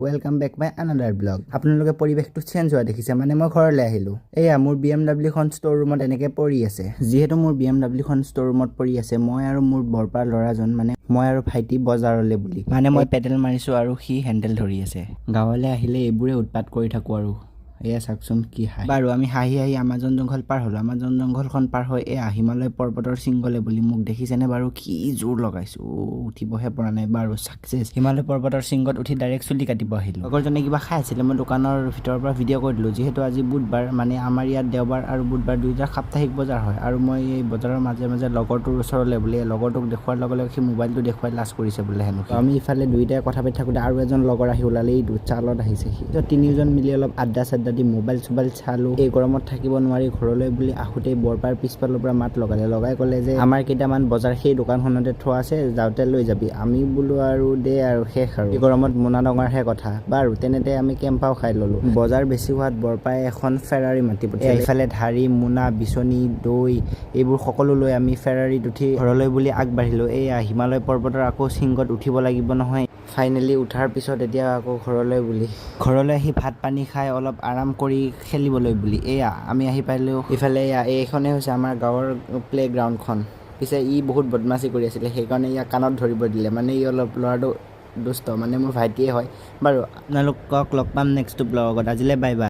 Welcome back মাই another blog. আপোনালোকে পৰিৱেশটো change হোৱা দেখিছে, মানে মই ঘৰলৈ আহিলোঁ। এয়া মোৰ BMW খন ষ্ট'ৰ ৰুমত এনেকৈ পৰি আছে। যিহেতু মোৰ BMW খন ষ্ট'ৰ ৰুমত পৰি আছে, মই আৰু মোৰ বৰপাৰ ল'ৰাজন, মানে মই আৰু ভাইটি বজাৰলৈ বুলি, মানে মই পেডেল মাৰিছোঁ আৰু সি হেণ্ডেল ধৰি আছে। গাঁৱলৈ আহিলে এইবোৰে উৎপাত কৰি থাকোঁ আৰু। এয়া চাওকচোন কি হাঁহি। বাৰু আমি হাঁহি হাঁহি আমাজন জংঘল পাৰ হ'লোঁ। আমাজন জংঘলখন পাৰ হৈ এয়া হিমালয় পৰ্বতৰ শৃংগলে বুলি। মোক দেখিছেনে বাৰু, কি জোৰ লগাইছোঁ, উঠিবহে পৰা নাই। বাৰু ছাকচেছ। হিমালয় পৰ্বতৰ শৃংগত উঠি ডাইৰেক্ট চুলি কাটিব আহিলোঁ। লগৰজনে কিবা খাই আছিলে, মই দোকানৰ ভিতৰৰ পৰা ভিডিঅ' কৰি দিলোঁ। যিহেতু আজি বুধবাৰ, মানে আমাৰ ইয়াত দেওবাৰ আৰু বুধবাৰ দুয়োটা সাপ্তাহিক বজাৰ হয়, আৰু মই এই বজাৰৰ মাজে মাজে লগৰটোৰ ওচৰলৈ বোলে, লগৰটোক দেখুওৱাৰ লগে লগে সি মোবাইলটো দেখুৱাই লাজ কৰিছে বোলে হেনো। আমি ইফালে দুয়োটাই কথা পাতি থাকোঁতে আৰু এজন লগৰ আহি ওলালে, এই চালত আহিছে সি। তিনিওজন মিলি অলপ আড্ডা চাড্ডা দি মোবাইল চোবাইল চালোঁ। এই গৰমত থাকিব নোৱাৰি ঘৰলৈ বুলি আহোঁতেই বৰপাৰ পিছফালৰ পৰা মাত লগাই ক'লে যে আমাৰ কেইটামান বজাৰ সেই দোকানখনতে থোৱা আছে, যাওঁতে লৈ যাবি। আমি বোলো আৰু দে আৰু শেষ আৰু, এই গৰমত মোনা ডঙাৰহে কথা। বাৰু তেনেতে আমি কেম্পাও খাই ল'লোঁ। বজাৰ বেছি হোৱাত বৰপাই এখন ফেৰাৰী মাতি পঠিয়ালে। এইফালে ধাৰি, মোনা, বিচনী, দৈ এইবোৰ সকলো লৈ আমি ফেৰাৰীত উঠি ঘৰলৈ বুলি আগবাঢ়িলোঁ। এয়া হিমালয় পৰ্বতৰ আকৌ শৃংগত উঠিব লাগিব নহয়। ফাইনেলি উঠাৰ পিছত এতিয়া আকৌ ঘৰলৈ বুলি। ঘৰলৈ আহি ভাত পানী খাই অলপ আৰাম কৰি খেলিবলৈ বুলি এয়া আমি আহি পালোঁ। ইফালে এইখনেই হৈছে আমাৰ গাঁৱৰ প্লে'গ্ৰাউণ্ডখন। পিছে ই বহুত বদমাচি কৰি আছিলে, সেইকাৰণে ইয়াক কাণত ধৰিব দিলে। মানে ই অলপ ল'ৰাটো দুষ্ট, মানে মোৰ ভাইটিয়ে হয়। বাৰু আপোনালোকক লগ পাম নেক্সট ব্লগত। আজিলৈ বাই বাই।